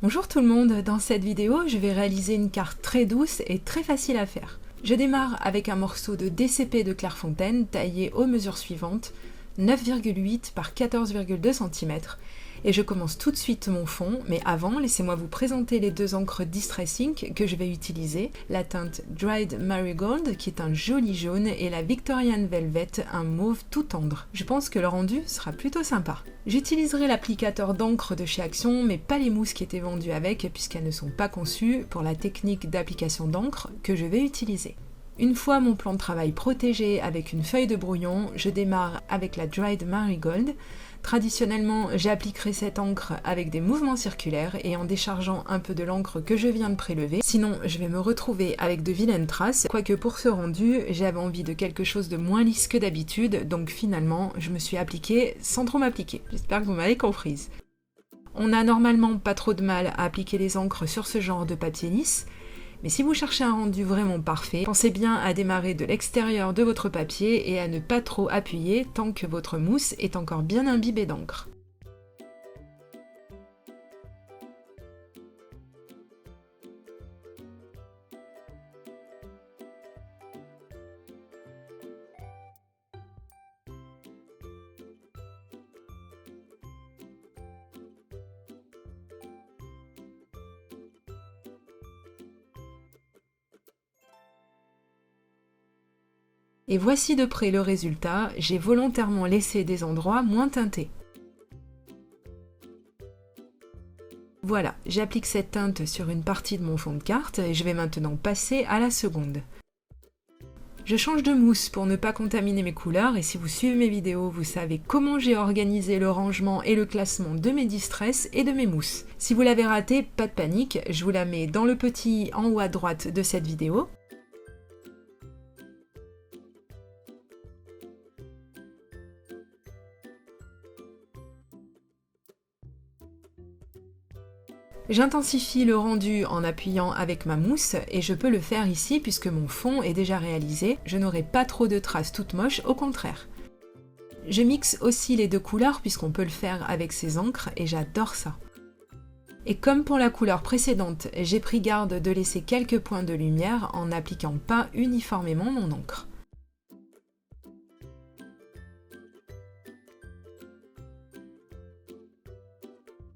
Bonjour tout le monde, dans cette vidéo je vais réaliser une carte très douce et très facile à faire. Je démarre avec un morceau de DCP de Clairefontaine taillé aux mesures suivantes, 9,8 par 14,2 cm, et je commence tout de suite mon fond, mais avant laissez-moi vous présenter les deux encres Distress Ink que je vais utiliser, la teinte Dried Marigold qui est un joli jaune et la Victorian Velvet, un mauve tout tendre. Je pense que le rendu sera plutôt sympa. J'utiliserai l'applicateur d'encre de chez Action, mais pas les mousses qui étaient vendues avec, puisqu'elles ne sont pas conçues pour la technique d'application d'encre que je vais utiliser. Une fois mon plan de travail protégé avec une feuille de brouillon, je démarre avec la Dried Marigold. Traditionnellement, j'appliquerai cette encre avec des mouvements circulaires et en déchargeant un peu de l'encre que je viens de prélever. Sinon, je vais me retrouver avec de vilaines traces, quoique pour ce rendu, j'avais envie de quelque chose de moins lisse que d'habitude, donc finalement, je me suis appliquée sans trop m'appliquer. J'espère que vous m'avez comprise. On n'a normalement pas trop de mal à appliquer les encres sur ce genre de papier lisse, mais si vous cherchez un rendu vraiment parfait, pensez bien à démarrer de l'extérieur de votre papier et à ne pas trop appuyer tant que votre mousse est encore bien imbibée d'encre. Et voici de près le résultat, j'ai volontairement laissé des endroits moins teintés. Voilà, j'applique cette teinte sur une partie de mon fond de carte et je vais maintenant passer à la seconde. Je change de mousse pour ne pas contaminer mes couleurs et si vous suivez mes vidéos, vous savez comment j'ai organisé le rangement et le classement de mes distress et de mes mousses. Si vous l'avez raté, pas de panique, je vous la mets dans le petit en haut à droite de cette vidéo. J'intensifie le rendu en appuyant avec ma mousse et je peux le faire ici puisque mon fond est déjà réalisé, je n'aurai pas trop de traces toutes moches, au contraire. Je mixe aussi les deux couleurs puisqu'on peut le faire avec ces encres et j'adore ça. Et comme pour la couleur précédente, j'ai pris garde de laisser quelques points de lumière en n'appliquant pas uniformément mon encre.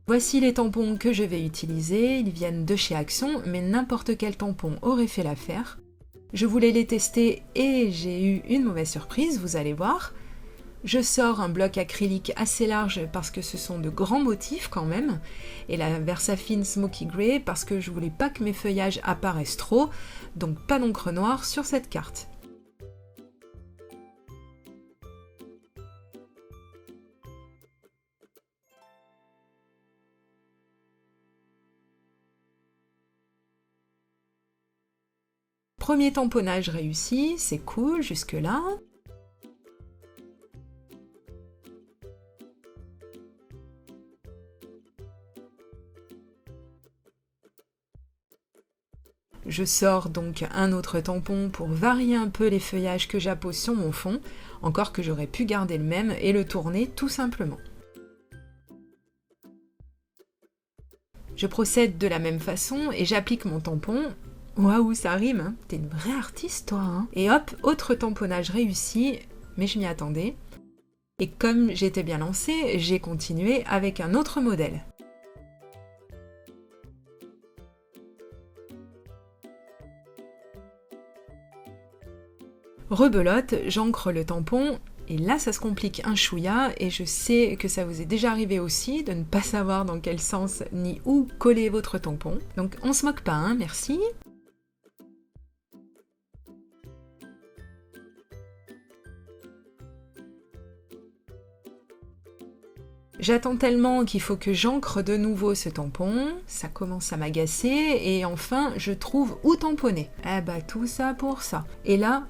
Voici les tampons que je vais utiliser, ils viennent de chez Action, mais n'importe quel tampon aurait fait l'affaire. Je voulais les tester et j'ai eu une mauvaise surprise, vous allez voir. Je sors un bloc acrylique assez large parce que ce sont de grands motifs quand même, et la Versafine Smoky Grey parce que je voulais pas que mes feuillages apparaissent trop, donc pas d'encre noire sur cette carte. Premier tamponnage réussi, c'est cool jusque-là. Je sors donc un autre tampon pour varier un peu les feuillages que j'appose sur mon fond, encore que j'aurais pu garder le même et le tourner tout simplement. Je procède de la même façon et j'applique mon tampon. Waouh, ça rime, hein. T'es une vraie artiste toi, hein. Et hop, autre tamponnage réussi, mais je m'y attendais. Et comme j'étais bien lancée, j'ai continué avec un autre modèle. Rebelote, j'ancre le tampon, et là ça se complique un chouïa, et je sais que ça vous est déjà arrivé aussi, de ne pas savoir dans quel sens ni où coller votre tampon. Donc on se moque pas, hein, merci. J'attends tellement qu'il faut que j'ancre de nouveau ce tampon, ça commence à m'agacer, et enfin je trouve où tamponner. Eh bah tout ça pour ça. Et là,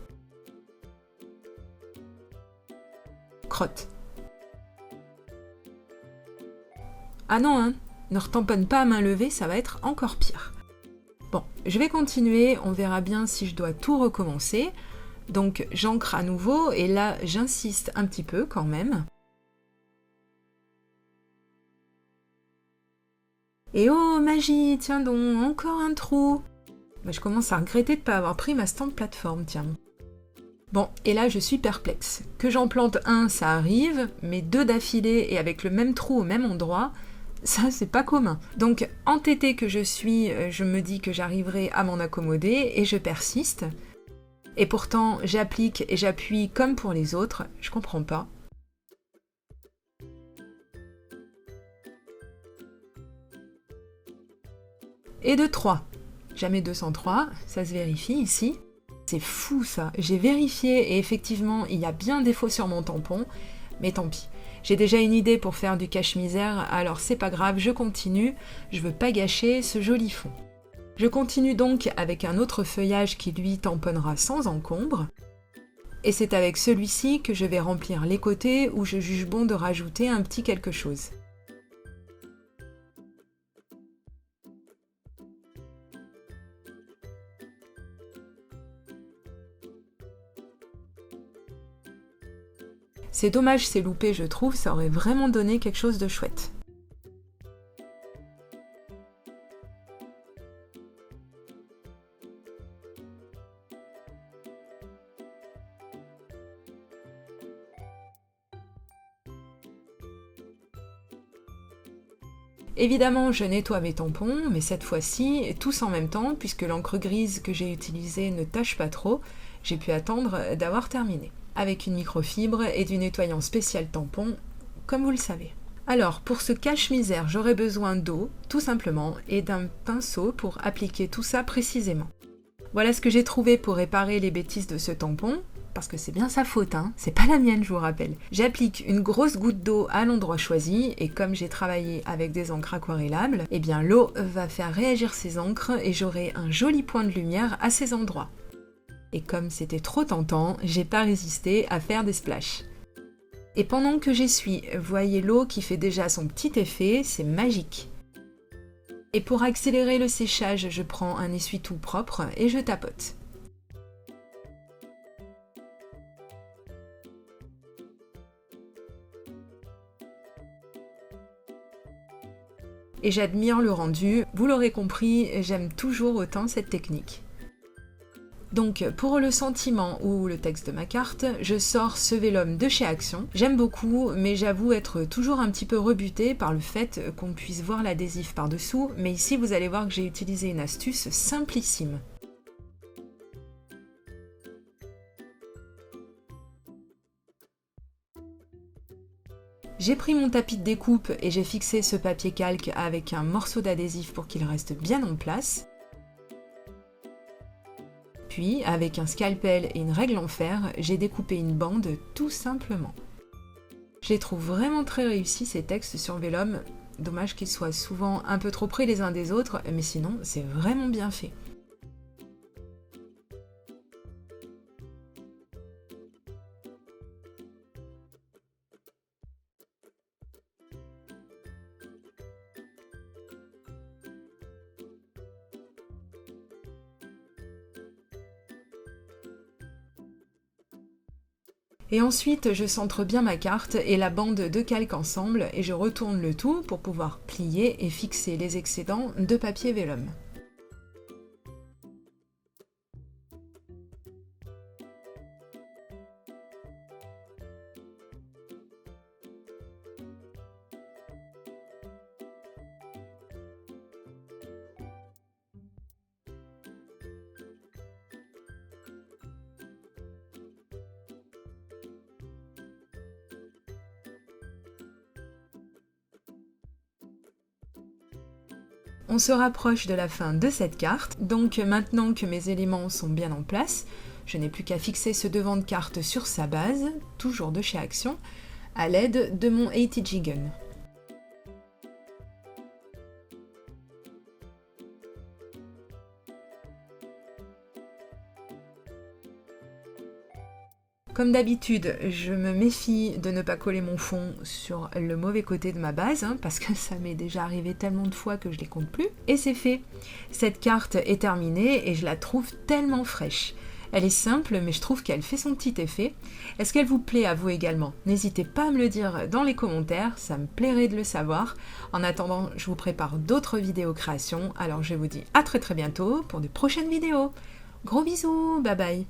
crotte. Ah non, hein, ne retamponne pas à main levée, ça va être encore pire. Bon, je vais continuer, on verra bien si je dois tout recommencer. Donc j'ancre à nouveau, et là j'insiste un petit peu quand même. Et oh magie, tiens donc, encore un trou. Je commence à regretter de ne pas avoir pris ma stamp plateforme, tiens. Bon, et là je suis perplexe. Que j'en plante un, ça arrive, mais deux d'affilée et avec le même trou au même endroit, ça c'est pas commun. Donc entêtée que je suis, je me dis que j'arriverai à m'en accommoder et je persiste. Et pourtant j'applique et j'appuie comme pour les autres, je comprends pas. Et de 3. Jamais 203, ça se vérifie ici. C'est fou ça, j'ai vérifié et effectivement il y a bien défaut sur mon tampon, mais tant pis. J'ai déjà une idée pour faire du cache-misère, alors c'est pas grave, je continue, je veux pas gâcher ce joli fond. Je continue donc avec un autre feuillage qui lui tamponnera sans encombre, et c'est avec celui-ci que je vais remplir les côtés où je juge bon de rajouter un petit quelque chose. C'est dommage, c'est loupé, je trouve, ça aurait vraiment donné quelque chose de chouette. Évidemment, je nettoie mes tampons, mais cette fois-ci, tous en même temps, puisque l'encre grise que j'ai utilisée ne tache pas trop, j'ai pu attendre d'avoir terminé. Avec une microfibre et du nettoyant spécial tampon, comme vous le savez. Alors, pour ce cache-misère, j'aurai besoin d'eau, tout simplement, et d'un pinceau pour appliquer tout ça précisément. Voilà ce que j'ai trouvé pour réparer les bêtises de ce tampon, parce que c'est bien sa faute, hein, c'est pas la mienne, je vous rappelle. J'applique une grosse goutte d'eau à l'endroit choisi, et comme j'ai travaillé avec des encres aquarellables, eh bien l'eau va faire réagir ces encres et j'aurai un joli point de lumière à ces endroits. Et comme c'était trop tentant, j'ai pas résisté à faire des splashs. Et pendant que j'essuie, voyez l'eau qui fait déjà son petit effet, c'est magique. Et pour accélérer le séchage, je prends un essuie-tout propre et je tapote. Et j'admire le rendu, vous l'aurez compris, j'aime toujours autant cette technique. Donc pour le sentiment ou le texte de ma carte, je sors ce vélum de chez Action. J'aime beaucoup, mais j'avoue être toujours un petit peu rebutée par le fait qu'on puisse voir l'adhésif par-dessous, mais ici vous allez voir que j'ai utilisé une astuce simplissime. J'ai pris mon tapis de découpe et j'ai fixé ce papier calque avec un morceau d'adhésif pour qu'il reste bien en place. Puis, avec un scalpel et une règle en fer, j'ai découpé une bande tout simplement. Je les trouve vraiment très réussis ces textes sur vélum, dommage qu'ils soient souvent un peu trop près les uns des autres, mais sinon c'est vraiment bien fait. Et ensuite, je centre bien ma carte et la bande de calque ensemble et je retourne le tout pour pouvoir plier et fixer les excédents de papier vélum. On se rapproche de la fin de cette carte, donc maintenant que mes éléments sont bien en place, je n'ai plus qu'à fixer ce devant de carte sur sa base, toujours de chez Action, à l'aide de mon ATG Gun. Comme d'habitude, je me méfie de ne pas coller mon fond sur le mauvais côté de ma base, parce que ça m'est déjà arrivé tellement de fois que je les compte plus. Et c'est fait. Cette carte est terminée et je la trouve tellement fraîche. Elle est simple, mais je trouve qu'elle fait son petit effet. Est-ce qu'elle vous plaît à vous également? N'hésitez pas à me le dire dans les commentaires, ça me plairait de le savoir. En attendant, je vous prépare d'autres vidéos créations, alors je vous dis à très bientôt pour de prochaines vidéos. Gros bisous, bye bye.